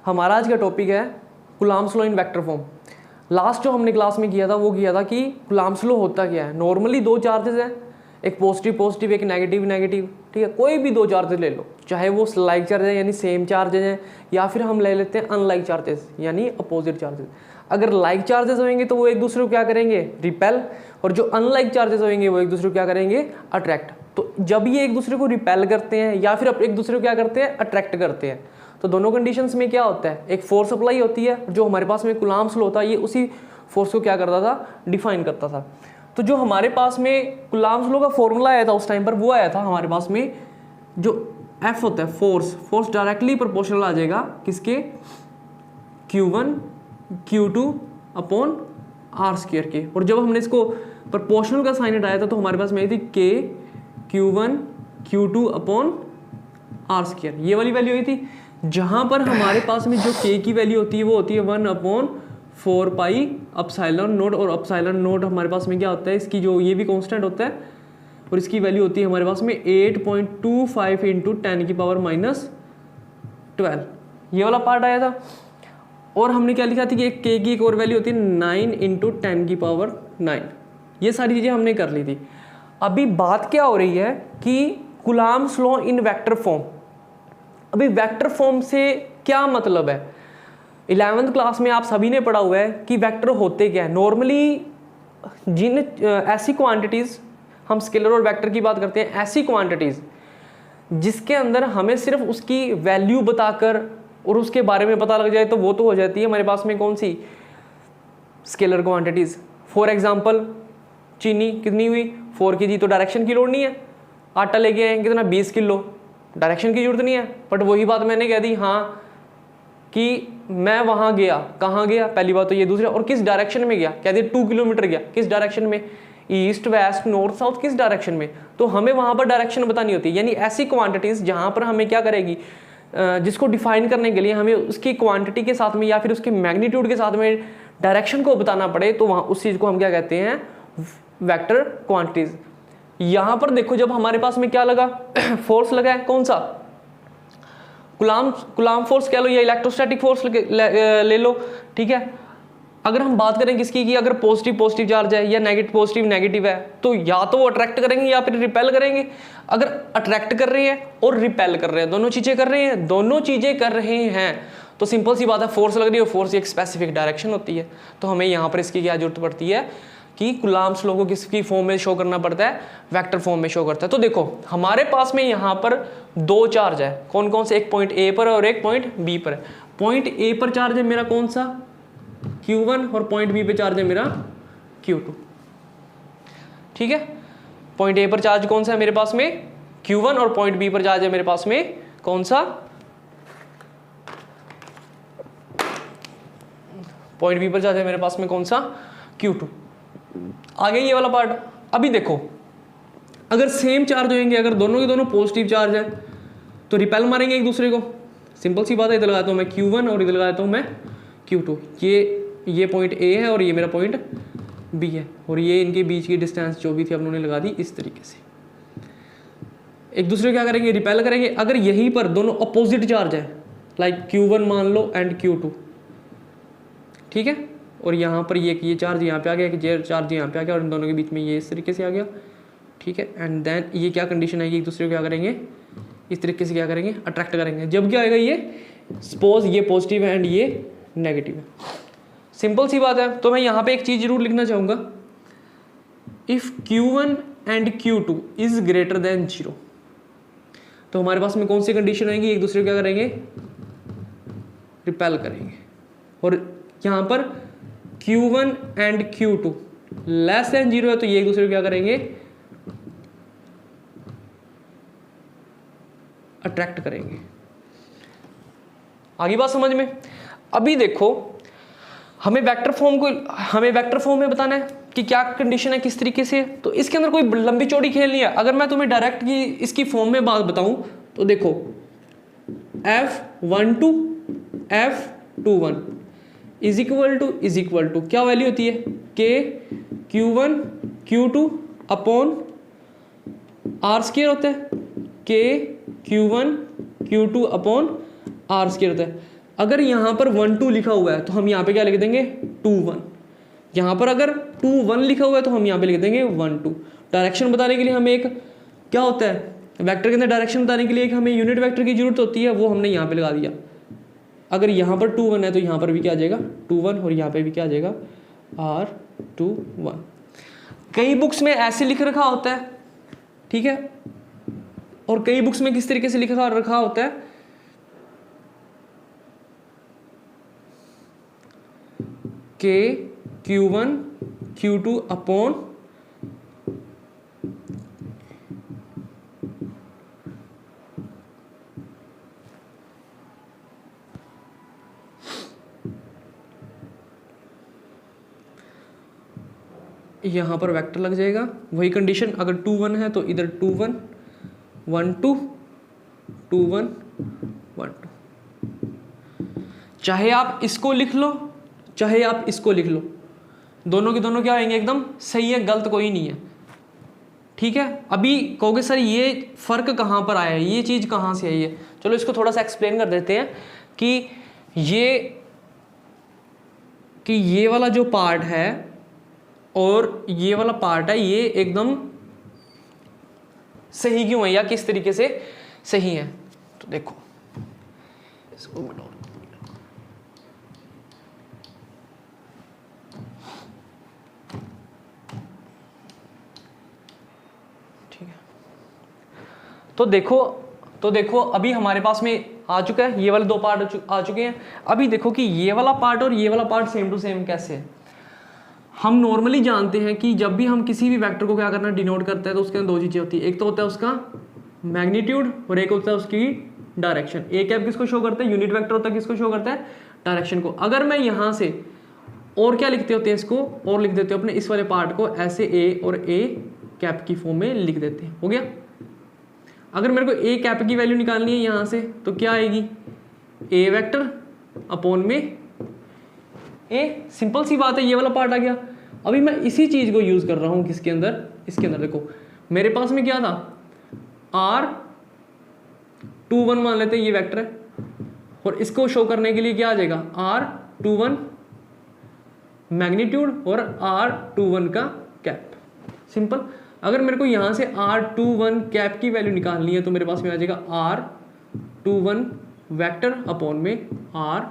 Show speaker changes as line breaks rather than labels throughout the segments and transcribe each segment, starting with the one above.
हमारा आज का टॉपिक है Coulomb's law in vector form. Last जो हमने क्लास में किया था वो किया था कि कूलम्ब्स लॉ होता क्या है। नॉर्मली दो चार्जेस हैं, एक पॉजिटिव पॉजिटिव एक नेगेटिव नेगेटिव, ठीक है। कोई भी दो चार्जेस ले लो, चाहे वो लाइक चार्ज है यानी सेम चार्जेस हैं, या फिर हम ले लेते हैं अनलाइक चार्जेस यानी अपोजिट चार्जेस। अगर लाइक चार्जेस होंगे तो वो एक दूसरे को क्या करेंगे, रिपेल, और जो अनलाइक चार्जेस होंगे वो एक दूसरे को क्या करेंगे, अट्रैक्ट। तो जब ये एक दूसरे को रिपेल करते हैं या फिर एक दूसरे को क्या करते हैं, अट्रैक्ट करते हैं, तो दोनों कंडीशंस में क्या होता है, एक फोर्स अप्लाई होती है। जो हमारे पास में कूलम्ब्स लॉ होता है ये उसी फोर्स को क्या करता था, डिफाइन करता था। तो जो हमारे पास में कूलम्ब्स लॉ का फॉर्मूला आया था उस टाइम पर, वो आया था हमारे पास में जो F होता है फोर्स डायरेक्टली प्रोपोर्शनल आ जाएगा किसके, Q1 Q2 upon are square के। और जब हमने इसको प्रोपोर्शनल का साइन हटाया था तो हमारे पास में आई थी K Q1 Q2 upon are square, ये वाली वैल्यू आई थी। जहां पर हमारे पास में जो K की वैल्यू होती है वो होती है 1 अपॉन 4 पाई अपसाइलन नोट, और अपसाइलन नोट हमारे पास में क्या होता है, इसकी जो ये भी कांस्टेंट होता है, और इसकी वैल्यू होती है हमारे पास में 8.25 इंटू 10 की पावर माइनस 12, ये वाला पार्ट आया था। और हमने क्या लिखा था कि एक K की एक और वैल्यू होती है 9 इंटू 10 की पावर 9। ये सारी चीज़ें हमने कर ली थी। अभी बात क्या हो रही है कि Coulomb's law in vector form. अभी वेक्टर फॉर्म से क्या मतलब है, 11th क्लास में आप सभी ने पढ़ा हुआ है कि वेक्टर होते क्या है। नॉर्मली जिन ऐसी क्वांटिटीज़, हम स्केलर और वेक्टर की बात करते हैं, ऐसी क्वांटिटीज़ जिसके अंदर हमें सिर्फ उसकी वैल्यू बताकर और उसके बारे में पता लग जाए तो वो तो हो जाती है हमारे पास में कौन सी, स्केलर क्वांटिटीज़। फॉर एग्जांपल चीनी कितनी हुई 4 kg, तो डायरेक्शन की लोड नहीं है। आटा लेके आए कितना 20 किलो, डायरेक्शन की जरूरत नहीं है। बट वही बात मैंने कह दी हाँ कि मैं वहाँ गया, कहाँ गया, पहली बात तो ये। दूसरा, और किस डायरेक्शन में गया, कह दिया 2 किलोमीटर गया, किस डायरेक्शन में, ईस्ट वेस्ट नॉर्थ साउथ, किस डायरेक्शन में, तो हमें वहाँ पर डायरेक्शन बतानी होती है। यानी ऐसी क्वांटिटीज़ जहाँ पर हमें क्या करेगी, जिसको डिफाइन करने के लिए हमें उसकी क्वांटिटी के साथ में या फिर उसके मैग्नीट्यूड के साथ में डायरेक्शन को बताना पड़े, तो वहाँ उस चीज़ को हम क्या कहते हैं, वेक्टर क्वांटिटीज़। यहाँ पर देखो जब हमारे पास में क्या लगा, फोर्स लगा है, कौन सा, कूलम्ब फोर्स कह लो या इलेक्ट्रोस्टैटिक फोर्स ले लो, ठीक है। अगर हम बात करें किसकी कि अगर पॉजिटिव पॉजिटिव चार्ज है या नेगेटिव पॉजिटिव नेगेटिव है, तो या तो वो अट्रैक्ट करेंगे या फिर रिपेल करेंगे। अगर अट्रैक्ट कर रहे हैं और रिपेल कर रहे हैं, दोनों चीजें कर रहे हैं, दोनों चीजें कर रहे हैं, तो सिंपल सी बात है फोर्स लग रही है और फोर्स एक स्पेसिफिक डायरेक्शन होती है। तो हमें यहाँ पर इसकी क्या जरूरत पड़ती है कि कूलम्ब्स लॉ को किसकी फॉर्म में शो करना पड़ता है, वेक्टर फॉर्म में शो करता है। तो देखो हमारे पास में यहाँ पर दो चार्ज है, कौन कौन से, एक पॉइंट ए पर और एक पॉइंट बी पर है। पॉइंट ए पर चार्ज है मेरा कौन सा, Q1, और पॉइंट बी पे चार्ज है मेरा Q2, ठीक है। पॉइंट ए पर चार्ज कौन सा है मेरे पास में, Q1, और पॉइंट बी पर चार्ज है मेरे पास में कौन सा, पॉइंट बी पर चार्ज है मेरे पास में कौन सा, Q2। आगे ये वाला पार्ट। अभी देखो अगर सेम चार्ज होंगे, अगर दोनों के दोनों पॉजिटिव चार्ज है तो रिपेल मारेंगे एक दूसरे को, सिंपल सी बात है। इधर लगाता हूँ मैं Q1 और इधर लगाता हूँ मैं Q2। ये पॉइंट ए है और ये मेरा पॉइंट बी है, और ये इनके बीच की डिस्टेंस जो भी थी अपनों ने लगा दी इस तरीके से। एक दूसरे क्या करेंगे, रिपेल करेंगे। अगर यहीं पर दोनों अपोजिट चार्ज है, लाइक Q1 मान लो एंड Q2, ठीक है, और यहाँ पर ये चार्ज यहाँ पे आ गया, ये चार्ज यहाँ पे आ गया, और इन दोनों के बीच में ये इस तरीके से आ गया, ठीक है। एंड देन ये क्या कंडीशन आएगी, एक दूसरे को क्या करेंगे, इस तरीके से क्या करेंगे, अट्रैक्ट करेंगे। जब क्या आएगा, ये सपोज ये पॉजिटिव है एंड ये नेगेटिव है, सिंपल सी बात है। तो मैं यहाँ पे एक चीज जरूर लिखना चाहूंगा, if Q1 and Q2 is greater than 0, तो हमारे पास में कौन सी कंडीशन आएगी, एक दूसरे को क्या करेंगे, रिपेल करेंगे। और यहाँ पर Q1 and Q2 less than 0 है, तो ये एक दूसरे को क्या करेंगे, अट्रैक्ट करेंगे। आगे बात समझ में। अभी देखो हमें वेक्टर फॉर्म में बताना है कि क्या कंडीशन है, किस तरीके से। तो इसके अंदर कोई लंबी चौड़ी खेल नहीं है। अगर मैं तुम्हें डायरेक्ट की इसकी फॉर्म में बात बताऊं तो देखो F12 F21 is equal to क्या वैल्यू होती है, K Q1 Q2 upon R square होता है, K Q1 Q2 upon R square होता है। अगर यहाँ पर 1 2 लिखा हुआ है तो हम यहाँ पे क्या लिख देंगे 2 1। यहाँ पर अगर 2 1 लिखा हुआ है तो हम यहाँ पे लिख देंगे 1 2। डायरेक्शन बताने के लिए हमें एक क्या होता है, वेक्टर के अंदर डायरेक्शन बताने के लिए एक हमें यूनिट वेक्टर की जरूरत होती है, वो हमने यहाँ पे लगा दिया। अगर यहाँ पर 2 1 है तो यहाँ पर भी क्या आ जाएगा 2 1, और यहाँ पे भी क्या आ जाएगा R 2 1। कई बुक्स में ऐसे लिख रखा होता है, ठीक है, और कई बुक्स में किस तरीके से लिखा रखा होता है, K Q1 Q2 अपॉन यहाँ पर वेक्टर लग जाएगा। वही कंडीशन, अगर 2 1 है तो इधर 2 1 1 2 2 1 1 2। चाहे आप इसको लिख लो चाहे आप इसको लिख लो, दोनों के दोनों क्या होंगे एकदम सही है, गलत कोई नहीं है, ठीक है। अभी कहोगे सर ये फर्क कहाँ पर आया है, ये चीज़ कहाँ से आई है, चलो इसको थोड़ा सा एक्सप्लेन कर देते हैं कि ये वाला जो पार्ट है और ये वाला पार्ट है ये एकदम सही क्यों है या किस तरीके से सही है। तो देखो इसको मिटाओ, ठीक है। तो देखो अभी हमारे पास में आ चुका है, ये वाले दो पार्ट आ चुके हैं। अभी देखो कि ये वाला पार्ट और ये वाला पार्ट सेम टू सेम कैसे है। हम नॉर्मली जानते हैं कि जब भी हम किसी भी वेक्टर को क्या करना डिनोट करते हैं तो उसके अंदर दो चीज़ें होती है, एक तो होता है उसका मैग्नीट्यूड और एक होता है उसकी डायरेक्शन। ए कैप किसको शो करता है, यूनिट वेक्टर होता है, किसको शो करता है, डायरेक्शन को। अगर मैं यहाँ से और क्या लिखते होते हैं इसको, और लिख देते हो अपने इस वाले पार्ट को ऐसे ए और ए कैप की फॉर्म में लिख देते हैं, हो गया। अगर मेरे को ए कैप की वैल्यू निकालनी है यहाँ से तो क्या आएगी, ए वेक्टर अपॉन में ए, सिंपल सी बात है, ये वाला पार्ट आ गया। अभी मैं इसी चीज को यूज कर रहा हूं किसके अंदर, इसके अंदर देखो मेरे पास में क्या था R 2 1 मान लेते हैं ये वेक्टर है, और इसको शो करने के लिए क्या आ जाएगा R 2 1 मैग्नीट्यूड और R 2 1 का कैप, सिंपल। अगर मेरे को यहां से R 2 1 कैप की वैल्यू निकालनी है तो मेरे पास में आ जाएगा R 2 1 वेक्टर अपॉन में R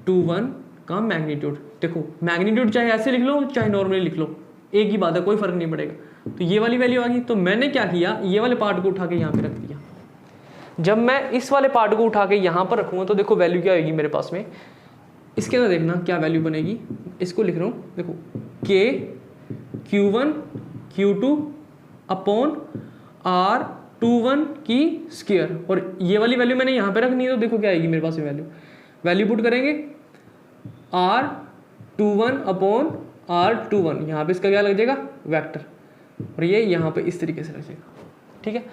2 1 का मैग्नीट्यूड। देखो मैग्नीट्यूड चाहे ऐसे लिख लो चाहे नॉर्मली लिख लो, एक ही बात है, कोई फर्क नहीं पड़ेगा। तो ये वाली वैल्यू आ गई। तो मैंने क्या किया, ये वाले पार्ट को उठा के यहाँ पे रख दिया। जब मैं इस वाले पार्ट को उठा के यहाँ पर रखूँगा तो देखो वैल्यू क्या होगी मेरे पास में, इसके अंदर देखना क्या वैल्यू बनेगी। इसको लिख रहा हूँ, देखो K Q1 Q2 upon R 2 1 की स्क्वायर, और ये वाली वैल्यू मैंने यहाँ पे रखनी है तो देखो क्या आएगी मेरे पास में वैल्यू पुट करेंगे R 2 1 अपॉन R 2 1, यहाँ पे इसका क्या लग जाएगा वेक्टर, और ये यहाँ पे इस तरीके से लग जाएगा, ठीक है।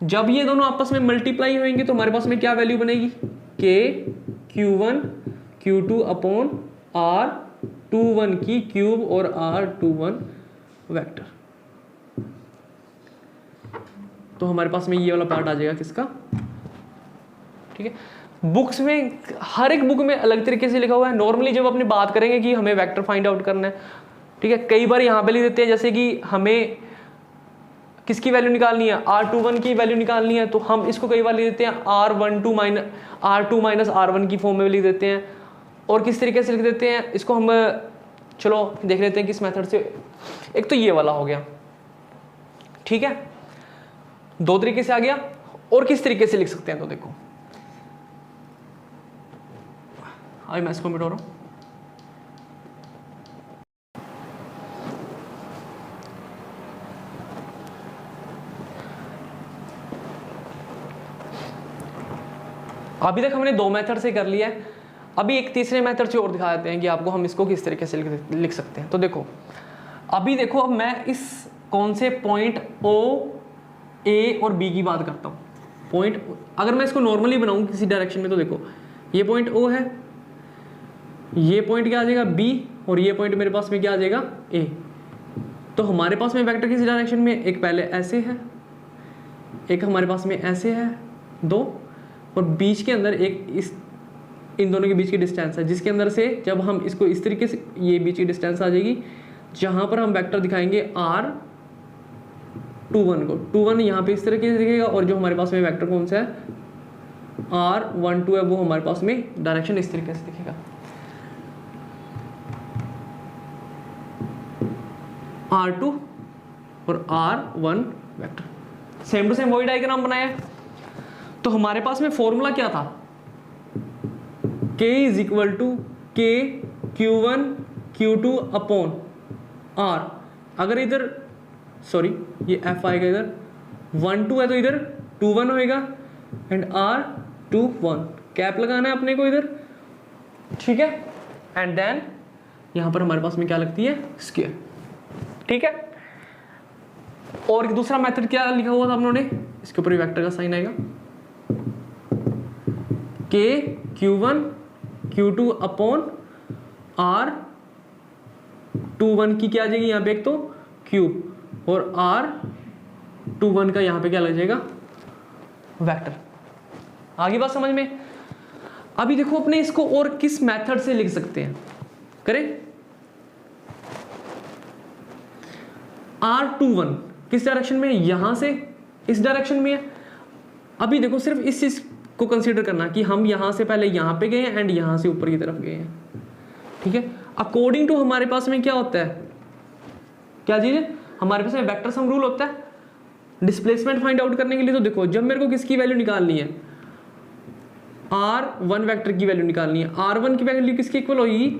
जब ये दोनों आपस में मल्टीप्लाई होंगे तो हमारे पास में क्या वैल्यू बनेगी, K Q1 Q2 upon R 2 1 की क्यूब और R 2 1 वेक्टर। तो हमारे पास में ये वाला पार्ट आ जाएगा किसका, ठीक है। बुक्स में हर एक बुक में अलग तरीके से लिखा हुआ है। नॉर्मली जब अपनी बात करेंगे कि हमें वेक्टर फाइंड आउट करना है, ठीक है, कई बार यहाँ पे लिख देते हैं जैसे कि हमें किसकी वैल्यू निकालनी है, R21 की वैल्यू निकालनी है, तो हम इसको कई बार लिख देते हैं R2 माइनस R1 की फॉर्म में लिख देते हैं। और किस तरीके से लिख देते हैं इसको हम चलो देख लेते हैं किस मेथड से। एक तो ये वाला हो गया, ठीक है, दो तरीके से आ गया। और किस तरीके से लिख सकते हैं तो देखो, अभी मैं इसको मिटा रहा हूं। अभी तक हमने दो मेथड से कर लिया है, अभी एक तीसरे मेथड से और दिखा देते हैं कि आपको हम इसको किस तरीके से लिख सकते हैं। तो देखो अभी देखो, अब मैं इस कौन से पॉइंट O A और B की बात करता हूँ। पॉइंट अगर मैं इसको नॉर्मली बनाऊँ किसी डायरेक्शन में तो देखो ये पॉइंट O है, ये पॉइंट क्या आ जाएगा B, और ये पॉइंट मेरे पास में क्या आ जाएगा A। तो हमारे पास में वेक्टर किसी डायरेक्शन में, एक पहले ऐसे है, एक हमारे पास में ऐसे है, दो, और बीच के अंदर एक इन दोनों के बीच की डिस्टेंस है, जिसके अंदर से जब हम इसको इस तरीके से, ये बीच की डिस्टेंस आ जाएगी, जहाँ पर हम वेक्टर दिखाएंगे R21 को, 21 यहाँ पे इस तरीके से दिखेगा, और जो हमारे पास में वेक्टर कौन सा है R12 है, वो हमारे पास में डायरेक्शन इस तरीके से दिखेगा। R2 और R1 vector, same to same वही डायग्राम बनाया है। तो हमारे पास में फॉर्मूला क्या था, K is equal to K Q1 Q2 upon R। अगर इधर सॉरी ये F आएगा, इधर 1 2 है तो इधर 2 1 होएगा, एंड R 2 1, कैप लगाना है अपने को इधर, ठीक है। एंड देन यहां पर हमारे पास में क्या लगती है, स्क्वायर, ठीक है। और दूसरा मेथड क्या लिखा हुआ था हम लोगों ने, इसके ऊपर वेक्टर का साइन आएगा, K Q1 Q2 upon R21 की क्या आ जाएगी यहाँ पे, एक तो क्यूब, और R21 का यहाँ पे क्या लग जाएगा, वेक्टर। आगे बात समझ में। अभी देखो अपने इसको और किस मेथड से लिख सकते हैं, करें। R21 किस डायरेक्शन में है, यहां से इस डायरेक्शन में है। अभी देखो सिर्फ इस चीज को कंसीडर करना कि हम यहां से पहले यहां पे गए हैं एंड यहां से ऊपर की तरफ गए हैं, ठीक है। अकॉर्डिंग टू हमारे पास में क्या होता है, क्या चीज है, हमारे पास में वेक्टर सम रूल होता है डिस्प्लेसमेंट फाइंड आउट करने के लिए। तो देखो जब मेरे को किसकी वैल्यू निकालनी है, R1 वेक्टर की वैल्यू निकालनी है, R1 की वैल्यू किसकी इक्वल होगी,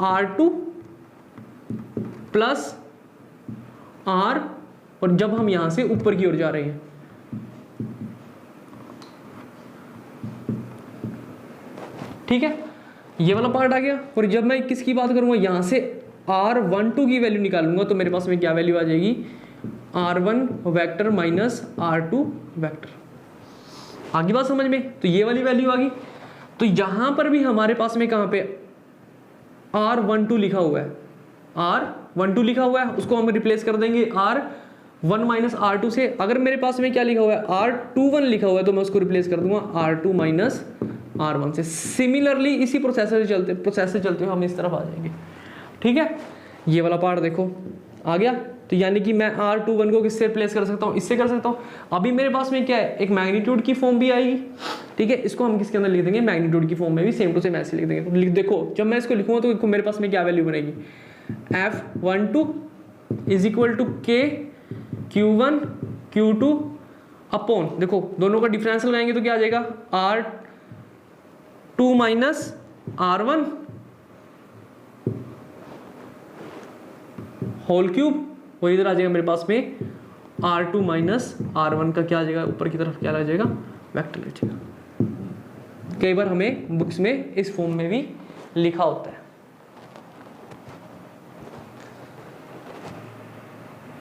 R2 प्लस R, और जब हम यहां से ऊपर की ओर जा रहे हैं, ठीक है, ये वाला पार्ट आ गया। और जब मैं किसकी बात करूंगा, यहां से R12 की वैल्यू निकालूंगा, तो मेरे पास में क्या वैल्यू आ जाएगी, R1 vector minus R2 vector. आगे बात समझ में, तो ये वाली वैल्यू आ गई। तो यहां पर भी हमारे पास में कहां पे R12 लिखा हुआ है, R12 लिखा हुआ है, उसको हम रिप्लेस कर देंगे R1 माइनस R2 से। अगर मेरे पास में क्या लिखा हुआ है, R21 लिखा हुआ है, तो मैं उसको रिप्लेस कर दूंगा R2 माइनस R1 से। सिमिलरली इसी प्रोसेस से चलते हुए हम इस तरफ आ जाएंगे, ठीक है। ये वाला पार्ट देखो आ गया। तो यानी कि मैं R21 को किससे रिप्लेस कर सकता हूँ, इससे कर सकता हूँ। अभी मेरे पास में क्या है, एक मैग्नीट्यूड की फॉर्म भी आएगी, ठीक है। इसको हम किसके अंदर लिख देंगे, मैग्नीट्यूड की फॉर्म में भी सेम टू सेम ऐसे लिख देंगे। तो देखो जब मैं इसको लिखूंगा तो मेरे पास में क्या वैल्यू बनेगी, F12 is equal to K Q1 Q2 upon, देखो दोनों का डिफरेंस लगाएंगे तो क्या आ जाएगा, R2 minus R1 whole cube, और इधर आ जाएगा मेरे पास में R2 माइनस R1 का क्या आ जाएगा, ऊपर की तरफ क्या आ जाएगा, वेक्टर आ जाएगा। कई बार हमें बुक्स में इस फॉर्म में भी लिखा होता है।